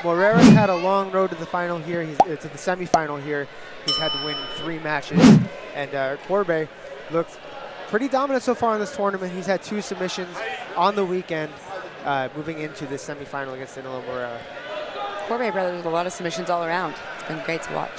Moreira's had a long road to the final here. To the semifinal here. He's had to win 3 matches. And Corbe looks pretty dominant so far in this tournament. He's had 2 submissions on the weekend, moving into the semifinal against Danilo Moreira. Corbe brothers with a lot of submissions all around. It's been great to watch.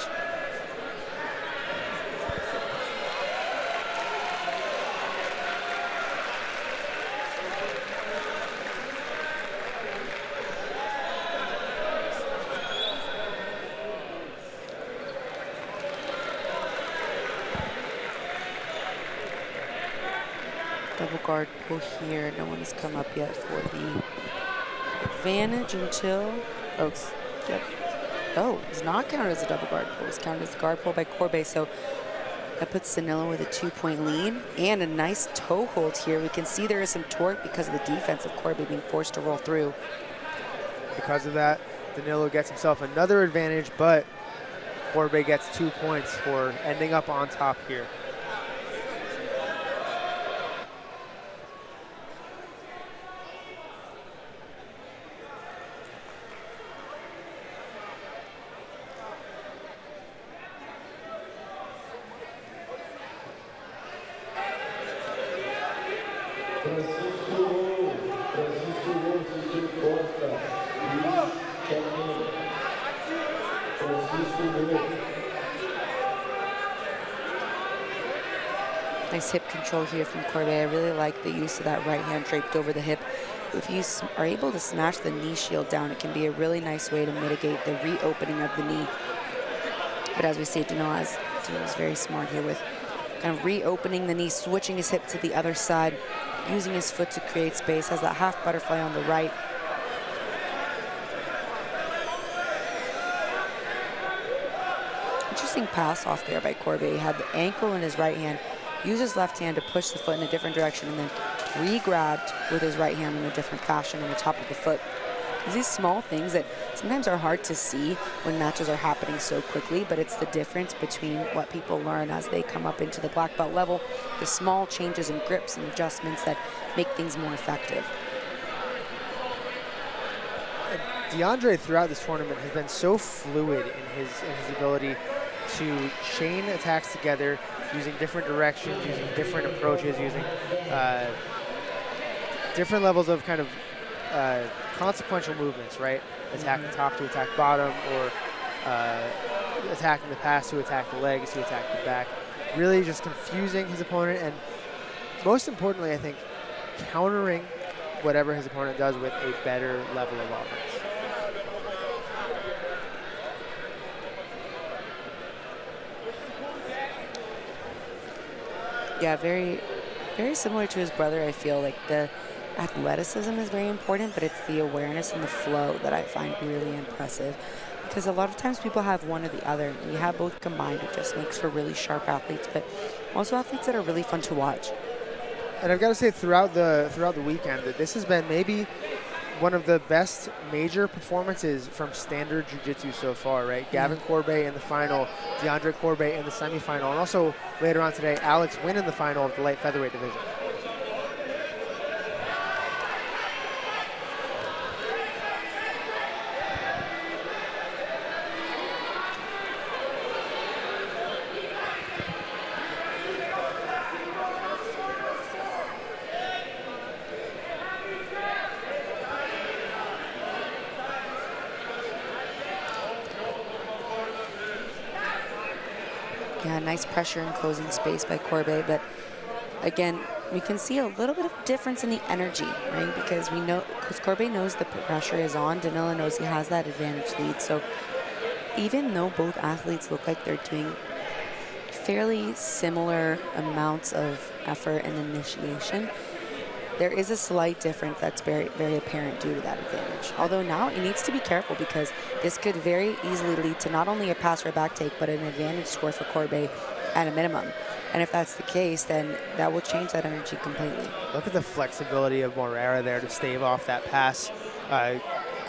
Double guard pull here. No one has come up yet for the advantage until, it's not counted as a double guard pull. It's counted as a guard pull by Corbe. So that puts Danilo with a 2-point lead and a nice toe hold here. We can see there is some torque because of the defense of Corbe being forced to roll through. Because of that, Danilo gets himself another advantage, but Corbe gets 2 points for ending up on top here. Nice hip control here from Corbe. I really like the use of that right hand draped over the hip. If you are able to smash the knee shield down, it can be a really nice way to mitigate the reopening of the knee. But as we see, Danilo is very smart here with kind of reopening the knee, switching his hip to the other side, using his foot to create space, has that half butterfly on the right. Interesting pass off there by Corbe. He had the ankle in his right hand, used his left hand to push the foot in a different direction, and then re-grabbed with his right hand in a different fashion on the top of the foot. These small things that sometimes are hard to see when matches are happening so quickly, but it's the difference between what people learn as they come up into the black belt level, the small changes in grips and adjustments that make things more effective. Deandre throughout this tournament has been so fluid in his ability to chain attacks together, using different directions, using different approaches, using different levels of kind of consequential movements, right? Attacking top to attack bottom, or attacking the pass to attack the legs, to attack the back. Really just confusing his opponent, and most importantly, I think, countering whatever his opponent does with a better level of offense. Yeah, very, very similar to his brother. I feel like the athleticism is very important, but it's the awareness and the flow that I find really impressive. Because a lot of times people have one or the other. When you have both combined, it just makes for really sharp athletes, but also athletes that are really fun to watch. And I've got to say, throughout the weekend, that this has been maybe one of the best major performances from standard jiu-jitsu so far, right? Gavin Corbe in the final, Deandre Corbe in the semifinal, and also later on today, Alex Wynn in the final of the light featherweight division. Yeah, nice pressure and closing space by Corbe, but again, we can see a little bit of difference in the energy, right? Because Corbe knows the pressure is on, Danilo knows he has that advantage lead. So even though both athletes look like they're doing fairly similar amounts of effort and initiation, there is a slight difference that's very, very apparent due to that advantage. Although now he needs to be careful, because this could very easily lead to not only a pass or a back take, but an advantage score for Corbe at a minimum. And if that's the case, then that will change that energy completely. Look at the flexibility of Moreira there to stave off that pass.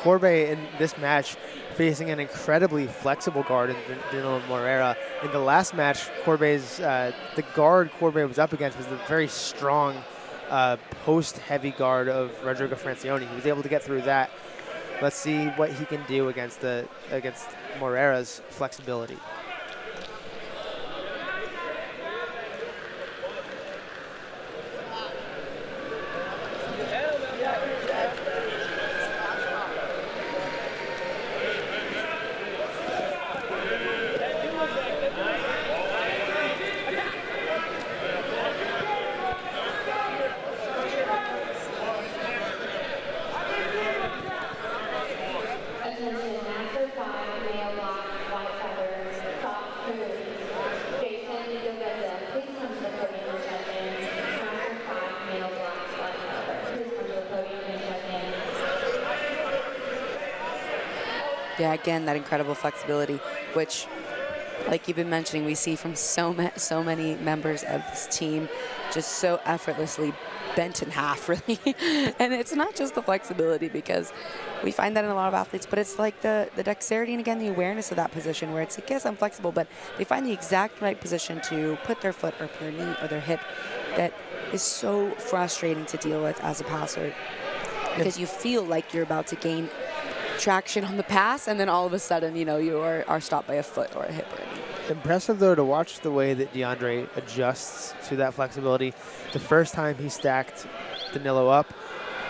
Corbe in this match facing an incredibly flexible guard in Danilo Moreira. In the last match, the guard Corbe was up against was the very strong post-heavy guard of Rodrigo Francione. He was able to get through that. let's see what he can do against Moreira's flexibility. Yeah, again, that incredible flexibility, which, like you've been mentioning, we see from so many members of this team, just so effortlessly bent in half, really. And it's not just the flexibility, because we find that in a lot of athletes, but it's like the dexterity and, again, the awareness of that position, where it's like, yes, I'm flexible, but they find the exact right position to put their foot or their knee or their hip that is so frustrating to deal with as a passer, because you feel like you're about to gain traction on the pass, and then all of a sudden, you are stopped by a foot or a hip or a knee. Impressive, though, to watch the way that Deandre adjusts to that flexibility. The first time he stacked Danilo up,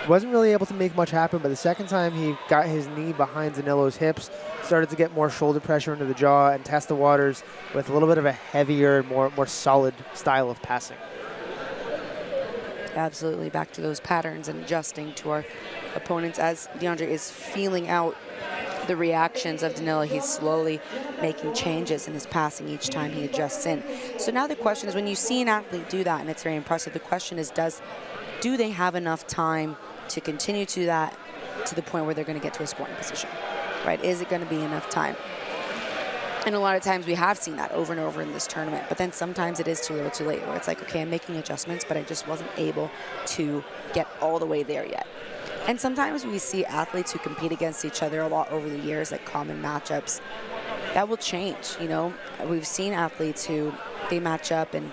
wasn't really able to make much happen, but the second time he got his knee behind Danilo's hips, started to get more shoulder pressure into the jaw and test the waters with a little bit of a heavier, more solid style of passing. Absolutely, back to those patterns and adjusting to our opponents. As Deandre is feeling out the reactions of Danilo, he's slowly making changes in his passing each time he adjusts in. So now the question is, when you see an athlete do that, and it's very impressive, the question is, do they have enough time to continue to that to the point where they're going to get to a scoring position, right? Is it going to be enough time? And a lot of times we have seen that over and over in this tournament, but then sometimes it is too little too late, where it's like, okay, I'm making adjustments, but I just wasn't able to get all the way there yet. And sometimes we see athletes who compete against each other a lot over the years, like common matchups. That will change, We've seen athletes who they match up and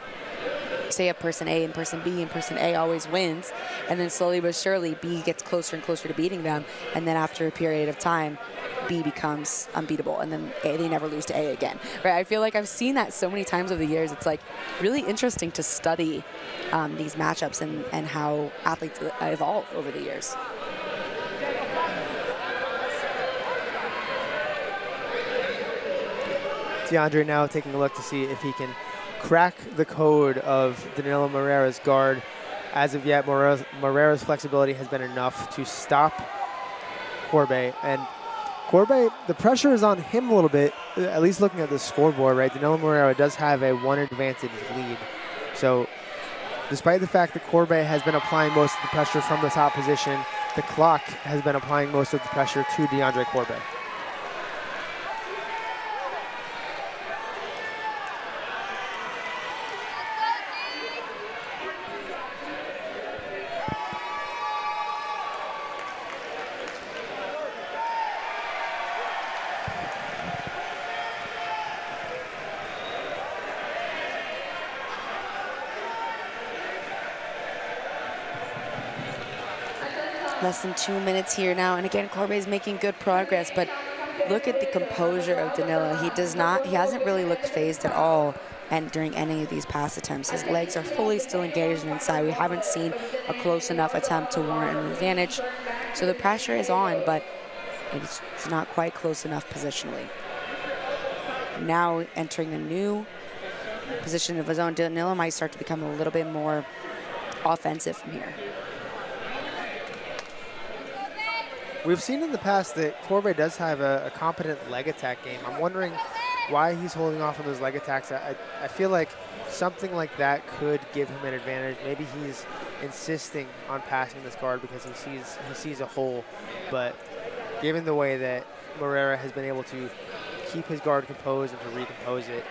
say a person A and person B, and person A always wins, and then slowly but surely B gets closer and closer to beating them, and then after a period of time, B becomes unbeatable, and then they never lose to A again, right? I feel like I've seen that so many times over the years. It's like really interesting to study these matchups and how athletes evolve over the years. Deandre now taking a look to see if he can crack the code of Danilo Moreira's guard. As of yet, Moreira's flexibility has been enough to stop Corbe. And Corbe, the pressure is on him a little bit, at least looking at the scoreboard, right? Danilo Moreira does have a 1 advantage lead. So despite the fact that Corbe has been applying most of the pressure from the top position, the clock has been applying most of the pressure to Deandre Corbe. Less than 2 minutes here now, and again, Corbe is making good progress, but look at the composure of Danilo. He hasn't really looked phased at all, and during any of these pass attempts, his legs are fully still engaged and inside. We haven't seen a close enough attempt to warrant an advantage. So the pressure is on, but it's not quite close enough positionally. Now entering a new position of his own, Danilo might start to become a little bit more offensive from here. We've seen in the past that Corbe does have a competent leg attack game. I'm wondering why he's holding off on those leg attacks. I feel like something like that could give him an advantage. Maybe he's insisting on passing this guard because he sees a hole. But given the way that Moreira has been able to keep his guard composed and to recompose it,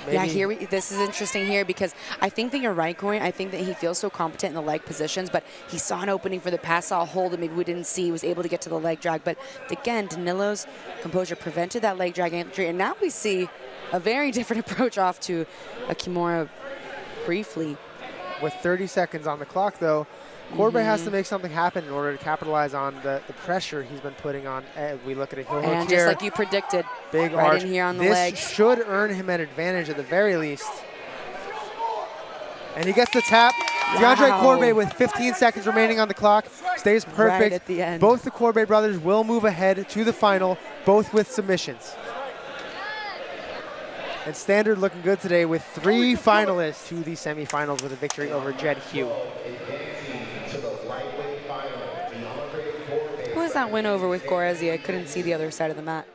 maybe. Yeah, this is interesting here, because I think that you're right, Corey. I think that he feels so competent in the leg positions, but he saw an opening for the pass, saw a hole that maybe we didn't see. He was able to get to the leg drag. But again, Danilo's composure prevented that leg drag entry, and now we see a very different approach off to a Kimura briefly. With 30 seconds on the clock, though, Corbe has to make something happen in order to capitalize on the pressure he's been putting on. We look at a heel hook And here. just like you predicted, Big right arch. in here on the this legs. should earn him an advantage at the very least. And he gets the tap. Deandre Corbe with 15 seconds remaining on the clock. Stays perfect. Right at the end. Both the Corbe brothers will move ahead to the final, both with submissions. And Standard looking good today with 3 finalists to the semifinals with a victory over Jed Hugh. Who was that win over with Gorezy? I couldn't see the other side of the mat.